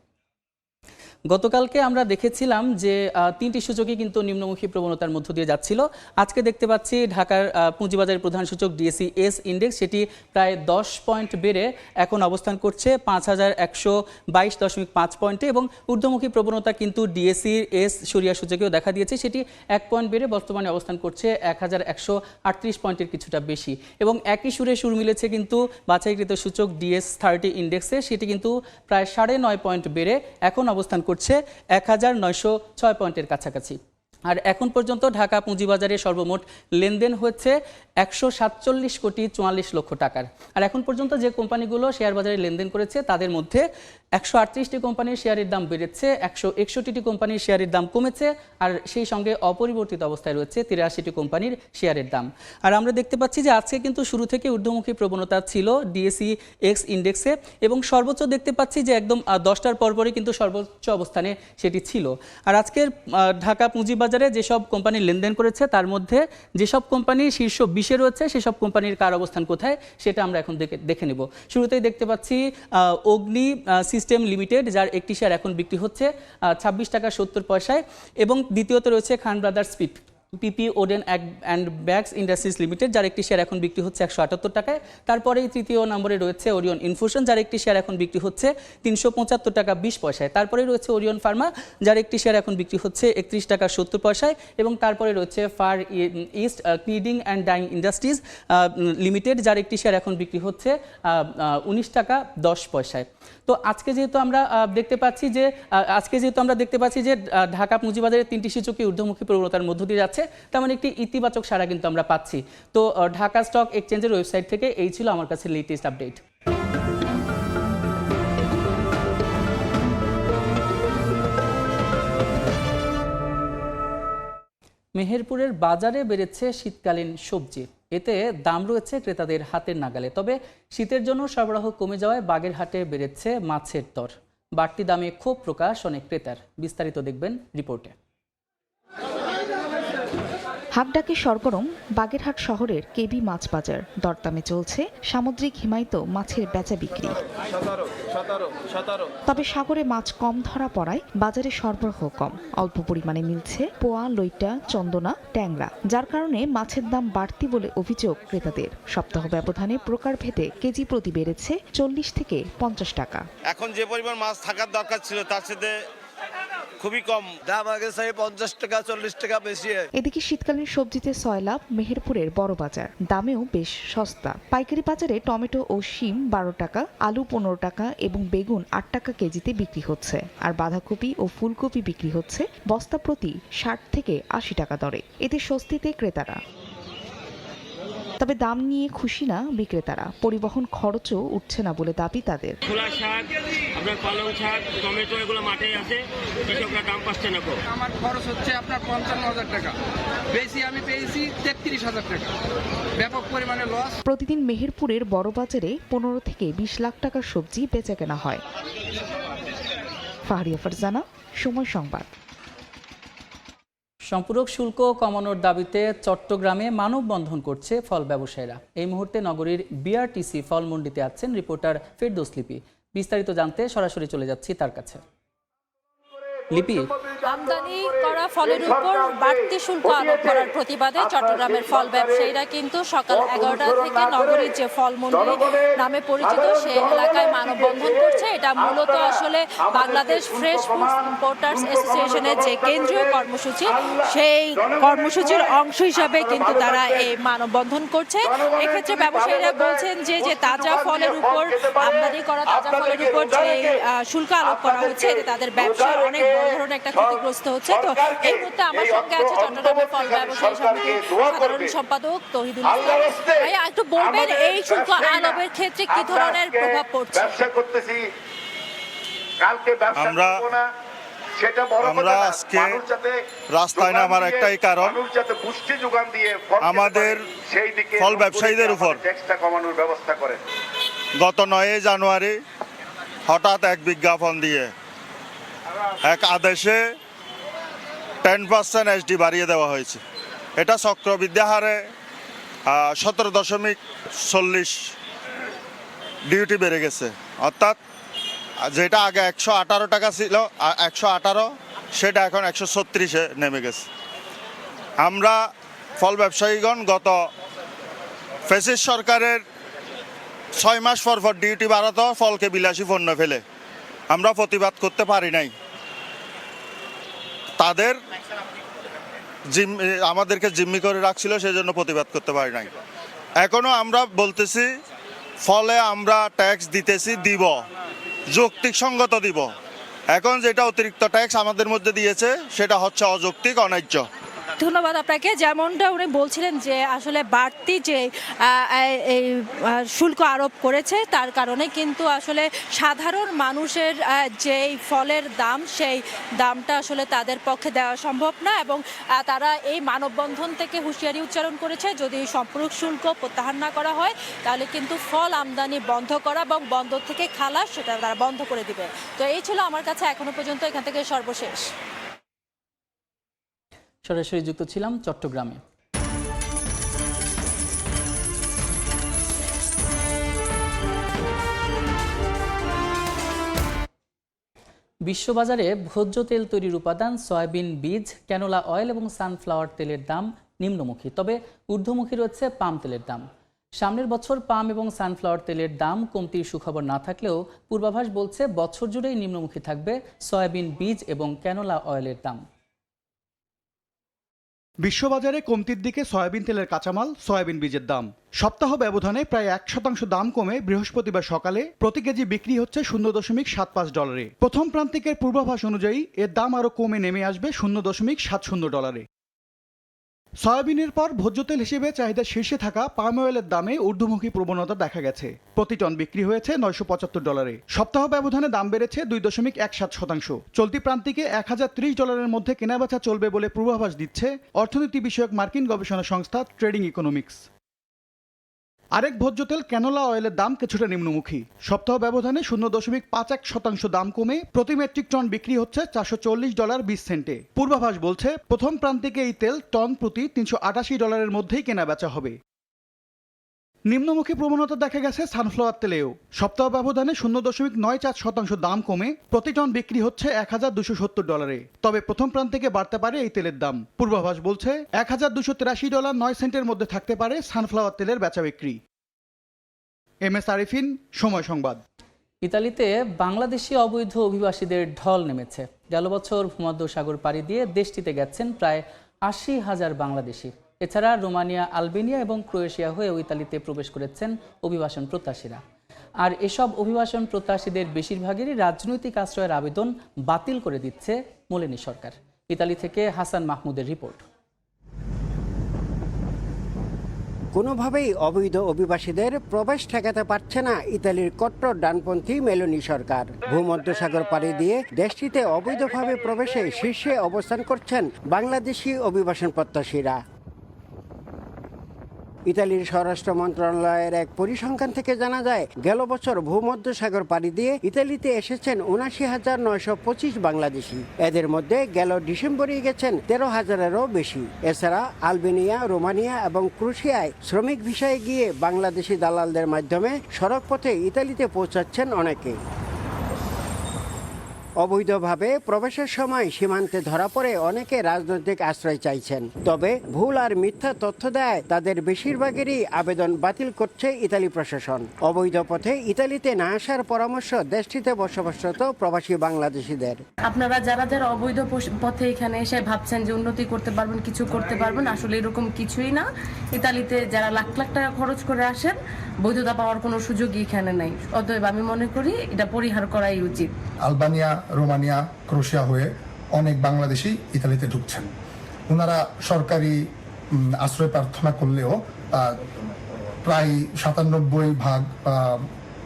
গতকালকে আমরা দেখেছিলাম যে 3টি সূচকই কিন্তু নিম্নমুখী প্রবণতার মধ্য দিয়ে যাচ্ছিল। আজকে দেখতে পাচ্ছি ঢাকার পুঁজিবাজারের প্রধান সূচক ডিএসসি এস ইন্ডেক্স, সেটি প্রায় 10 পয়েন্ট বেড়ে এখন অবস্থান করছে 5122.5 পয়েন্টে, এবং ঊর্ধ্বমুখী প্রবণতা কিন্তু ডিএসসি এস সরিয়া সূচকেও দেখা দিয়েছে। সেটি 1 পয়েন্ট বেড়ে বর্তমানে অবস্থান করছে 1138 পয়েন্টের কিছুটা বেশি। এবং একই সুরে সুর মিলেছে কিন্তু বাছাইকৃত সূচক ডিএস30 ইন্ডেক্সে, সেটি কিন্তু প্রায় 9.5 পয়েন্ট বেড়ে এখন অবস্থান করছে 1906 পয়েন্টের কাছাকাছি। আর এখন পর্যন্ত ঢাকা পুঁজিবাজারে সর্বমোট লেনদেন হচ্ছে 147.44 কোটি টাকার। আর এখন পর্যন্ত যে কোম্পানিগুলো শেয়ার বাজারে লেনদেন করেছে তাদের মধ্যে 138টি কোম্পানির শেয়ারের দাম বেড়েছে, 161টি কোম্পানির শেয়ারের দাম কমেছে, আর সেই সঙ্গে অপরিবর্তিত অবস্থায় রয়েছে 83টি কোম্পানির শেয়ারের দাম। আর আমরা দেখতে পাচ্ছি যে আজকে কিন্তু শুরু থেকে ঊর্ধ্বমুখী প্রবণতা ছিল ডিএসসি এক্স ইন্ডেক্সে, এবং সর্বোচ্চ দেখতে পাচ্ছি যে একদম 10টার পরপরই কিন্তু সর্বোচ্চ অবস্থানে সেটি ছিল। আর আজকের ঢাকা পুঁজিবাজারে যেসব কোম্পানি লেনদেন করেছে তার মধ্যে যেসব কোম্পানি শীর্ষ 20-এ রয়েছে সেসব কোম্পানির কার অবস্থান কোথায় সেটা আমরা এখন দেখে নেব। শুরুতেই দেখতে পাচ্ছি অগ্নি সিস্টেম লিমিটেড, যার একটি শেয়ার এখন বিক্রি হচ্ছে 26 টাকা 70 পয়সায়, এবং দ্বিতীয়তে রয়েছে Khan brothers PP woven and bags industries limited, যার একটি শেয়ার এখন বিক্রি হচ্ছে 178 টাকায়। তারপরেই তৃতীয় নম্বরে রয়েছে ওরিয়ন ইনফিউশন, যার একটি শেয়ার এখন বিক্রি হচ্ছে 375 টাকা 20 পয়সায়। তারপরেই রয়েছে ওরিয়ন ফার্মা, যার একটি শেয়ার এখন বিক্রি হচ্ছে 31 টাকা 70 পয়সায়, এবং তারপরে রয়েছে ফার ইস্ট ক্লিডিং অ্যান্ড ডাইং ইন্ডাস্ট্রিজ লিমিটেড, যার একটি শেয়ার এখন বিক্রি হচ্ছে 19 টাকা 10 পয়সায়। তো আজকে যেহেতু আমরা দেখতে পাচ্ছি যে ঢাকা পুঁজিবাজারের 3টি সূচকই ঊর্ধ্বমুখী প্রবণতার মধ্য দিয়ে যাচ্ছে, তেমন একটি ইতিবাচক সাড়া কিন্তু আমরা পাচ্ছি। তো ঢাকা স্টক এক্সচেঞ্জের ওয়েবসাইট থেকে এই ছিল আমার কাছে লেটেস্ট আপডেট। মেহেরপুরের বাজারে বেড়েছে শীতকালীন সবজি, এতে দাম রয়েছে ক্রেতাদের হাতের নাগালে। তবে শীতের জন্য সরবরাহ কমে যাওয়ায় বাগেরহাটে বেড়েছে মাছের দর। বাড়তি দামে ক্ষোভ প্রকাশ অনেক ক্রেতার। বিস্তারিত দেখবেন রিপোর্টে। হাটডাকে সরগরম বাগেরহাট শহরের কেবি মাছ বাজার। দরদামে চলছে সামুদ্রিক হিমায়িত মাছের বেচা বিক্রি। তবে সাগরে মাছ কম ধরা পড়ায় বাজারে সরবরাহ কম। অল্প পরিমাণে মিলছে পোয়া, লইটা, চন্দনা, ট্যাংরা, যার কারণে মাছের দাম বাড়তি বলে অভিযোগ ক্রেতাদের। সপ্তাহ ব্যবধানে প্রকারভেদে কেজি প্রতি বেড়েছে 40 থেকে 50 টাকা। এখন যে পরিমাণ মাছ থাকার দরকার ছিল তার সাথে খুবই কম দাম, আগে 50 টাকা 40 টাকা বেশি। এদিকে শীতকালীন সবজিতে সয়লাভ মেহেরপুরের বড় বাজার, দামেও বেশ সস্তা। পাইকারি বাজারে টমেটো ও শিম 12 টাকা, আলু 15 টাকা এবং বেগুন 8 টাকা কেজিতে বিক্রি হচ্ছে। আর বাঁধাকপি ও ফুলকপি বিক্রি হচ্ছে বস্তা প্রতি 60 থেকে 80 টাকা দরে। এতে স্বস্তিতে ক্রেতারা। তবে দাম নিয়ে খুশি না বিক্রেতারা। পরিবহন খরচও উঠছে না বলে দাবি তাদের। খোলা শাক, আপনার পালং শাক, টমেটো এগুলো মাঠে আছে, কৃষকরা দাম পাচ্ছে না। আমার খরচ হচ্ছে আপনার 55,000 টাকা, বেশি আমি পেয়েছি 33,000 টাকা, ব্যাপক পরিমাণে লস। প্রতিদিন মেহেরপুরের বড় বাজারে 15 থেকে 20 লাখ টাকার সবজি বেচা কেনা হয়। ফাহরিয়া ফারজানা, সময় সংবাদ। সম্পূরক শুল্ক কমানোর দাবিতে চট্টগ্রামে মানববন্ধন করছে ফল ব্যবসায়ীরা। এই মুহূর্তে নগরীর বিআরটিসি ফল মন্ডিতে আছেন রিপোর্টার ফেরদৌস লিপি। বিস্তারিত জানতে সরাসরি চলে যাচ্ছি তার কাছে। লিপি, আমদানি করা ফলের উপর বাড়তি শুল্ক আরোপ করার প্রতিবাদে চট্টগ্রামের ফল ব্যবসায়ীরা কিন্তু সকাল 11টা থেকে নগরীর যে ফল মন্ডি নামে পরিচিত সেই এলাকায় মানববন্ধন করছে। এটা মূলত আসলে বাংলাদেশ ফ্রেশ ফুডস ইম্পোর্টার্স অ্যাসোসিয়েশনের যে কেন্দ্রীয় কর্মসূচি, সেই কর্মসূচির অংশ হিসাবে কিন্তু তারা এই মানববন্ধন করছে। এক্ষেত্রে ব্যবসায়ীরা বলছেন যে তাজা ফলের উপর, আমদানি করা তাজা ফলের উপর যে শুল্ক আরোপ করা হচ্ছে এতে তাদের ব্যবসার অনেক বড় ধরনের একটা ক্ষতিগ্রস্ত হচ্ছে। তো এই মুহূর্তে আমার সঙ্গে আছে চট্টগ্রামের ফল ব্যবসায়ী সমিতির সাধারণ সম্পাদক তহিদুল ইসলাম। ভাইয়া, একটু বলবেন এই শুল্ক আরোপের ক্ষেত্রে কি ধরনের প্রভাব পড়ছে? আমরা আজকে রাস্তায় নামার একটাই কারণ, আমাদের ফল ব্যবসায়ীদের উপর গত 9 জানুয়ারি হঠাৎ এক বিজ্ঞাপন দিয়ে এক আদেশে 10% এসডি বাড়িয়ে দেওয়া হয়েছে। এটা চক্রবৃদ্ধি হারে 17.40 ডিউটি বেড়ে গেছে। অর্থাৎ যেটা আগে 118 টাকা ছিল, 118, সেটা এখন 136-এ নেমে গেছে। আমরা ফল ব্যবসায়ীগণ গত ফ্যাসিস্ট সরকারের 6 মাস পর ডিউটি বাড়াতো ফলকে বিলাসী পণ্য ফেলে আমরা প্রতিবাদ করতে পারি নাই। তাদের আমাদেরকে জিম্মি করে রাখছিল, সেজন্য প্রতিবাদ করতে পারি নাই। এখনো আমরা বলতেছি ফলে আমরা ট্যাক্স দিতেছি, দিব, যৌক্তিক সঙ্গত দিব। এখন যেটা অতিরিক্ত ট্যাক্স আমাদের মধ্যে দিয়েছে সেটা হচ্ছে অযৌক্তিক, অন্যায্য। ধন্যবাদ আপনাকে। যেমনটা উনি বলছিলেন যে আসলে বাড়তি যে এই শুল্ক আরোপ করেছে তার কারণে কিন্তু আসলে সাধারণ মানুষের যেই ফলের দাম, সেই দামটা আসলে তাদের পক্ষে দেওয়া সম্ভব না। এবং তারা এই মানববন্ধন থেকে হুঁশিয়ারি উচ্চারণ করেছে, যদি সম্পূরক শুল্ক প্রত্যাহার না করা হয় তাহলে কিন্তু ফল আমদানি বন্ধ করা এবং বন্দর থেকে খালাস সেটা তারা বন্ধ করে দিবে। তো এই ছিল আমার কাছে এখনো পর্যন্ত এখান থেকে সর্বশেষ। সরাসরি যুক্ত ছিলাম চট্টগ্রামে। বিশ্ববাজারে ভোজ্য তেল তৈরির উপাদান সয়াবিন বীজ, ক্যানোলা অয়েল এবং সানফ্লাওয়ার তেলের দাম নিম্নমুখী, তবে ঊর্ধ্বমুখী রয়েছে পাম তেলের দাম। সামনের বছর পাম এবং সানফ্লাওয়ার তেলের দাম কমতির সুখবর না থাকলেও পূর্বাভাস বলছে বছর জুড়েই নিম্নমুখী থাকবে সয়াবিন বীজ এবং ক্যানোলা অয়েলের দাম। বিশ্ববাজারে কমতির দিকে সয়াবিন তেলের কাঁচামাল, সয়াবিন বীজের দাম। সপ্তাহ ব্যবধানে প্রায় 1% দাম কমে বৃহস্পতিবার সকালে প্রতি কেজি বিক্রি হচ্ছে $0.75। প্রথম প্রান্তিকের পূর্বাভাস অনুযায়ী এর দাম আরও কমে নেমে আসবে $0.70। সয়াবিনের পর ভোজ্য তেল হিসেবে চাহিদা শীর্ষে থাকা পাম অয়েলের দামে ঊর্ধ্বমুখী প্রবণতা দেখা গেছে। প্রতি টন বিক্রি হয়েছে $975। সপ্তাহ ব্যবধানে দাম বেড়েছে 2.17%। চলতি প্রান্তিকে $1030 মধ্যে কেনাবেচা চলবে বলে পূর্বাভাস দিচ্ছে অর্থনীতি বিষয়ক মার্কিন গবেষণা সংস্থা ট্রেডিং ইকোনমিক্স। আরেক ভোজ্য তেল ক্যানোলা অয়েলের দাম কিছুটা নিম্নমুখী। সপ্তাহ ব্যবধানে 0.51% দাম কমে প্রতি মেট্রিক টন বিক্রি হচ্ছে $440.20। পূর্বাভাস বলছে প্রথম প্রান্তিকে এই তেল টন প্রতি $388 মধ্যেই কেনা বেচা হবে। নিম্নমুখী প্রবণতা দেখা গেছে সানফ্লাওয়ার তেলেও। সপ্তাহ ব্যবধানে 0.94% দাম কমে প্রতি টন বিক্রি হচ্ছে $1,270। তবে প্রথম প্রান্তিকে বাড়তে পারে এই তেলের দাম। পূর্বাভাস বলছে $1,283.09 মধ্যে থাকতে পারে সানফ্লাওয়ার তেলের বেচা বিক্রি। MS আরিফিন, সময় সংবাদ। ইতালিতে বাংলাদেশি অবৈধ অভিবাসীদের ঢল নেমেছে। গেল বছর ভূমধ্যসাগর পাড়ি দিয়ে দেশটিতে গেছেন প্রায় 80,000 বাংলাদেশি। এছাড়া রোমানিয়া, আলবেনিয়া এবং ক্রোয়েশিয়া হয়েও ইতালিতে প্রবেশ করেছেন অভিবাসন প্রত্যাশীরা। আর এসব অভিবাসন প্রত্যাশীদের বেশিরভাগেরই রাজনৈতিক আশ্রয়ের আবেদন বাতিল করে দিচ্ছে মোলেনি সরকার। ইতালি থেকে হাসান মাহমুদের রিপোর্ট। কোনোভাবেই অবৈধ অভিবাসীদের প্রবেশ ঠেকাতে পারছে না ইতালির কট্টর ডানপন্থী মেলোনি সরকার। ভূমধ্যসাগর পাড়ি দিয়ে দেশটিতে অবৈধভাবে প্রবেশে শীর্ষে অবস্থান করছেন বাংলাদেশি অভিবাসন প্রত্যাশীরা। ইতালির স্বরাষ্ট্র মন্ত্রণালয়ের এক পরিসংখ্যান থেকে জানা যায়, গেল বছর ভূমধ্যসাগর পাড়ি দিয়ে ইতালিতে এসেছেন ৭৯,৯২৫ বাংলাদেশি। এদের মধ্যে গেল ডিসেম্বরে গেছেন ১৩,০০০-এরও বেশি। এছাড়া আলবেনিয়া, রোমানিয়া এবং ক্রোয়েশিয়ায় শ্রমিক ভিসায় গিয়ে বাংলাদেশি দালালদের মাধ্যমে সড়ক পথে ইতালিতে পৌঁছাচ্ছেন অনেকে। অবৈধভাবে প্রবেশের সময় সীমান্তে ধরা পড়ে অনেকে রাজনৈতিক আশ্রয় চাইছেন। তবে ভুল আর মিথ্যা তথ্য দেয় তাদের বেশিরভাগেরই আবেদন বাতিল করছে ইতালি প্রশাসন। অবৈধ পথে ইতালিতে না আসার পরামর্শ দেশটিতে বসবাসরত প্রবাসী বাংলাদেশিদের। আপনারা যারা যারা অবৈধ পথে এখানে এসে ভাবছেন যে উন্নতি করতে পারবেন, কিছু করতে পারবেন, আসলে এরকম কিছুই না। ইতালিতে যারা লাখ লাখ টাকা খরচ করে আসেন, বৈধতা পাওয়ার কোনো সুযোগই এখানে নাই। অতএব আমি মনে করি এটা পরিহার করাই উচিত। আলবানিয়া, রোমানিয়া, ক্রোয়েশিয়া হয়ে অনেক বাংলাদেশি ইতালিতে ঢুকছেন। ওনারা সরকারি আশ্রয় প্রার্থনা করলেও প্রায় ৯৭%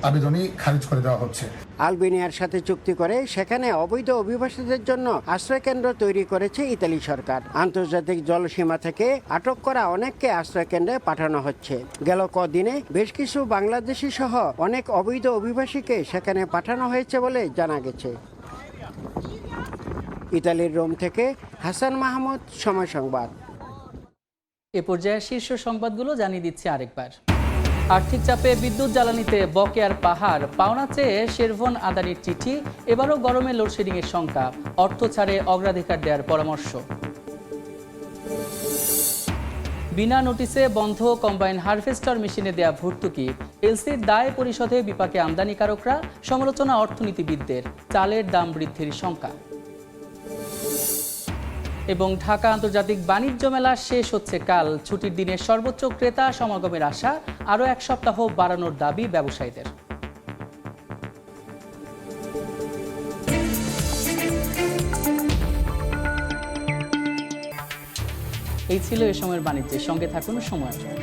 আবেদনই খারিজ করে দেওয়া হচ্ছে। আলবেনিয়ার সাথে চুক্তি করে সেখানে অবৈধ অভিবাসীদের জন্য আশ্রয়কেন্দ্র তৈরি করেছে ইতালি সরকার। আন্তর্জাতিক জলসীমা থেকে আটক করা অনেককে আশ্রয়কেন্দ্রে পাঠানো হচ্ছে। গেল কদিনে বেশ কিছু বাংলাদেশি সহ অনেক অবৈধ অভিবাসীকে সেখানে পাঠানো হয়েছে বলে জানা গেছে। ইতালির রোম থেকে হাসান মাহমুদ, সময় সংবাদ। এ পর্যায়ে শীর্ষ সংবাদগুলো জানিয়ে দিচ্ছি আরেকবার। আর্থিক চাপে বিদ্যুৎ জ্বালানিতে বকেয়ার পাহাড়, পাওনা চেয়ে শেরভন আদানির চিঠি, এবারও গরমে লোডশেডিংয়ের শঙ্কা, অর্থ ছাড়ে অগ্রাধিকার দেওয়ার পরামর্শ। বিনা নোটিসে বন্ধ কম্বাইন হারভেস্টার মেশিনে দেয়া ভর্তুকি, এলসির দায় পরিশোধে বিপাকে আমদানিকারকরা, সমালোচনা অর্থনীতিবিদদের, চালের দাম বৃদ্ধির শঙ্কা। এবং ঢাকা আন্তর্জাতিক বাণিজ্য মেলা শেষ হচ্ছে কাল। ছুটির দিনে সর্বোচ্চ ক্রেতা সমাগমের আশা, আরও এক সপ্তাহ বাড়ানোর দাবি ব্যবসায়ীদের। এই ছিল এ সময়ের বাণিজ্যের সঙ্গে থাকুন সময়ের জন্য।